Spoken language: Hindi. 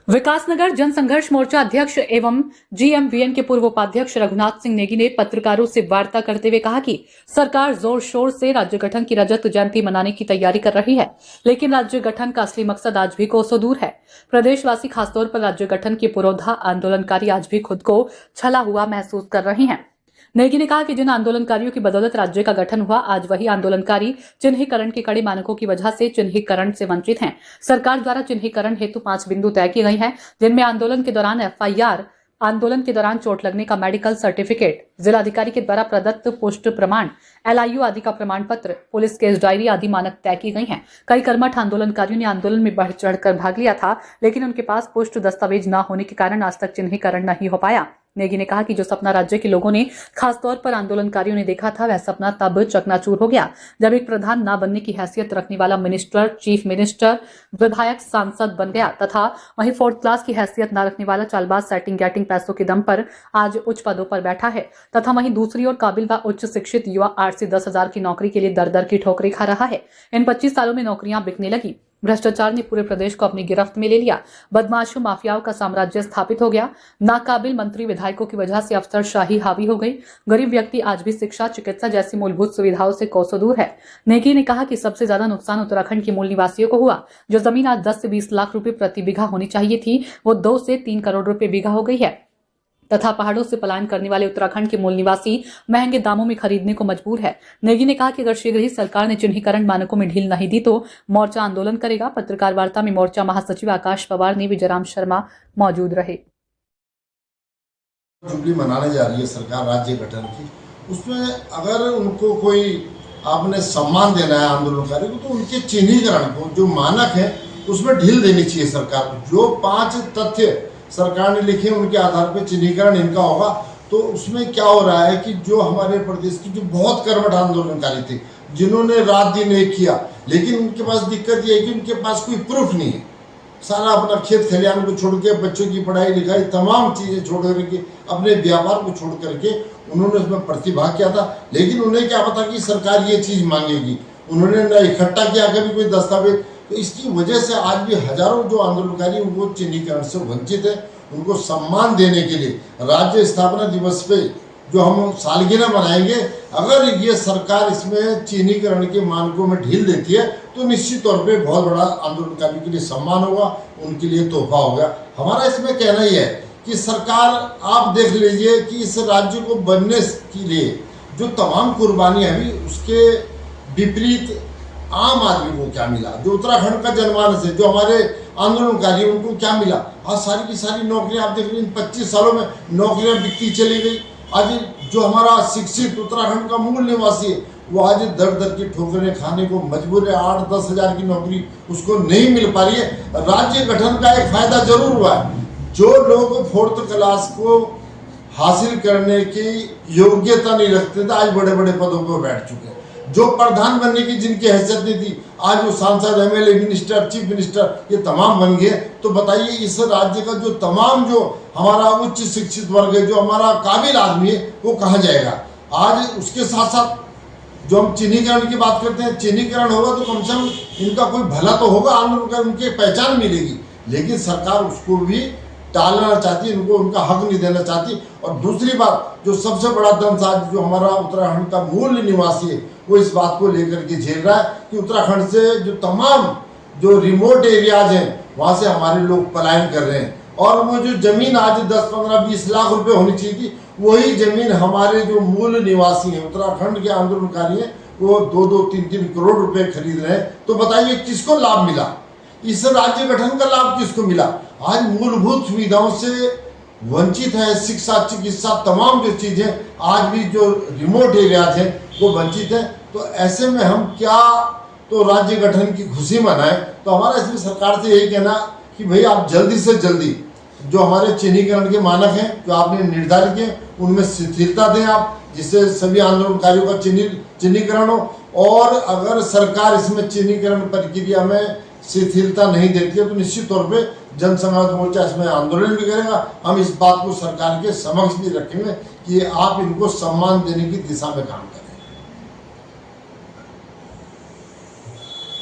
विकासनगर जनसंघर्ष मोर्चा अध्यक्ष एवं जीएमवीएन के पूर्व उपाध्यक्ष रघुनाथ सिंह नेगी ने पत्रकारों से वार्ता करते हुए कहा कि सरकार जोर शोर से राज्य गठन की रजत जयंती मनाने की तैयारी कर रही है, लेकिन राज्य गठन का असली मकसद आज भी कोसों दूर है। प्रदेशवासी खासतौर पर राज्य गठन के पुरोधा आंदोलनकारी आज भी खुद को छला हुआ महसूस कर रहे हैं। नेगी ने कहा कि जिन आंदोलनकारियों की बदौलत राज्य का गठन हुआ, आज वही आंदोलनकारी चिन्हीकरण के कड़े मानकों की वजह से चिन्हीकरण से वंचित हैं। सरकार द्वारा चिन्हीकरण हेतु 5 बिंदु तय किए गए हैं, जिनमें आंदोलन के दौरान एफआईआर, आंदोलन के दौरान चोट लगने का मेडिकल सर्टिफिकेट, जिलाधिकारी के द्वारा प्रदत्त पुष्ट प्रमाण, एलआईयू आदि का प्रमाण पत्र, पुलिस केस डायरी आदि मानक तय की गई हैं। कई कर्मठ आंदोलनकारियों ने आंदोलन में बढ़ चढ़कर भाग लिया था, लेकिन उनके पास पुष्ट दस्तावेज न होने के कारण आज तक चिन्हीकरण नहीं हो पाया। नेगी ने कहा कि जो सपना राज्य के लोगों ने, खासतौर पर आंदोलनकारियों ने देखा था, वह सपना तब चकनाचूर हो गया जब एक प्रधान न बनने की हैसियत रखने वाला मिनिस्टर, चीफ मिनिस्टर, विधायक, सांसद बन गया तथा वहीं 4th क्लास की हैसियत न रखने वाला चालबाज सेटिंग गैटिंग पैसों के दम पर आज उच्च पदों पर बैठा है तथा वहीं दूसरी ओर काबिल व उच्च शिक्षित युवा 8 से 10,000 की नौकरी के लिए दर दर की ठोकरें खा रहा है। इन 25 सालों में नौकरियां बिकने लगी, भ्रष्टाचार ने पूरे प्रदेश को अपनी गिरफ्त में ले लिया, बदमाशों माफियाओं का साम्राज्य स्थापित हो गया, नाकाबिल मंत्री विधायकों की वजह से अफसरशाही हावी हो गई, गरीब व्यक्ति आज भी शिक्षा, चिकित्सा जैसी मूलभूत सुविधाओं से कोसों दूर है। नेगी ने कहा कि सबसे ज्यादा नुकसान उत्तराखंड के मूल निवासियों को हुआ। जो जमीन आज 10 से 20 लाख रुपए प्रति बीघा होनी चाहिए थी, वो 2 से 3 करोड़ रुपए बीघा हो गई है तथा पहाड़ों से पलायन करने वाले उत्तराखंड के मूल निवासी महंगे दामों में खरीदने को मजबूर है। नेगी ने कहा कि अगर शीघ्र ही सरकार ने चिन्हीकरण मानकों में ढील नहीं दी तो मोर्चा आंदोलन करेगा। पत्रकार वार्ता में मोर्चा महासचिव आकाश पवार ने विजयराम शर्मा मौजूद रहे। जुबली मनाने जा रही है सरकार राज्य गठन की, उसमें अगर उनको कोई आपने सम्मान देना है आंदोलनकारियों को, तो उनके चिन्हीकरण को जो मानक है उसमें ढील देनी चाहिए सरकार को। जो 5 तथ्य सरकार ने लिखे उनके आधार पर चिन्हीकरण इनका होगा। तो उसमें क्या हो रहा है कि जो हमारे प्रदेश की जो बहुत कर्मठ आंदोलनकारी थे, जिन्होंने रात दिन एक किया, लेकिन उनके पास दिक्कत ये है कि उनके पास कोई प्रूफ नहीं है। सारा अपना खेत खलिहान को छोड़ के, बच्चों की पढ़ाई लिखाई तमाम चीज़ें छोड़ करके, अपने व्यापार को छोड़ करके उन्होंने उसमें प्रतिभाग किया था, लेकिन उन्हें क्या पता कि सरकार ये चीज़ मांगेगी। उन्होंने न इकट्ठा किया कभी कोई दस्तावेज। तो इसकी वजह से आज भी हजारों जो आंदोलनकारी वो चिन्हीकरण से वंचित है। उनको सम्मान देने के लिए राज्य स्थापना दिवस पे जो हम सालगिरह मनाएंगे, अगर ये सरकार इसमें चिन्हीकरण के मानकों में ढील देती है तो निश्चित तौर पे बहुत बड़ा आंदोलनकारियों के लिए सम्मान होगा, उनके लिए तोहफा होगा। हमारा इसमें कहना ही है कि सरकार आप देख लीजिए कि इस राज्य को बनने के लिए जो तमाम कुर्बानियाँ हुई, उसके विपरीत आम आदमी को क्या मिला। जो उत्तराखंड का जनमानस है, जो हमारे आंदोलनकारी, उनको क्या मिला। आज सारी की सारी नौकरियां आप देख लीजिए, 25 सालों में नौकरियां बिकती चली गई। आज जो हमारा शिक्षित उत्तराखंड का मूल निवासी है, वो आज दर दर की ठोकरें खाने को मजबूर है। 8-10 हज़ार की नौकरी उसको नहीं मिल पा रही है। राज्य गठन का एक फायदा जरूर हुआ है। जो लोग 4th क्लास को हासिल करने की योग्यता नहीं रखते थे, आज बड़े बड़े पदों पर बैठ चुके हैं। जो प्रधान बनने की जिनकी हैसियत नहीं थी, आज वो सांसद, एमएलए, मिनिस्टर, चीफ मिनिस्टर ये तमाम बन गए। तो बताइए इस राज्य का जो तमाम जो हमारा उच्च शिक्षित वर्ग है, जो हमारा काबिल आदमी है, वो कहाँ जाएगा। आज उसके साथ साथ जो हम चिन्हीकरण की बात करते हैं, चिन्हीकरण होगा तो कम से कम इनका कोई भला तो होगा, आंदोलन उनकी पहचान मिलेगी। लेकिन सरकार उसको भी टालना चाहती, इनको उनका हक नहीं देना चाहती। और दूसरी बात, जो सबसे बड़ा दंश आज जो हमारा उत्तराखंड का मूल निवासी है, वो इस बात को लेकर के झेल रहा है कि उत्तराखंड से जो तमाम जो रिमोट एरियाज हैं, वहाँ से हमारे लोग पलायन कर रहे हैं। और वो जो जमीन आज 10, 15, 20 लाख रुपए होनी चाहिए थी, वही जमीन हमारे जो मूल निवासी हैं, उत्तराखंड के आंदोलनकारी हैं, वो 2-2, 3-3 करोड़ रुपए खरीद रहे हैं। तो बताइए किसको लाभ मिला, इस राज्य गठन का लाभ किसको मिला। आज मूलभूत सुविधाओं से वंचित है, शिक्षा, चिकित्सा तमाम जो चीजें आज भी जो रिमोट एरियाज हैं वो वंचित है। तो ऐसे में हम क्या तो राज्य गठन की खुशी मनाएं। तो हमारा इसमें सरकार से यही कहना कि भाई आप जल्दी से जल्दी जो हमारे चिन्हीकरण के मानक हैं जो आपने निर्धारित किए, उनमें शिथिलता दें आप, जिससे सभी आंदोलनकारियों का चिन्हीकरण हो। और अगर सरकार इसमें चिन्हीकरण प्रक्रिया में शिथिलता नहीं देती है तो निश्चित तौर पे जनसंघर्ष मोर्चा इसमें आंदोलन भी करेगा। हम इस बात को सरकार के समक्ष भी रखेंगे कि आप इनको सम्मान देने की दिशा में काम करें।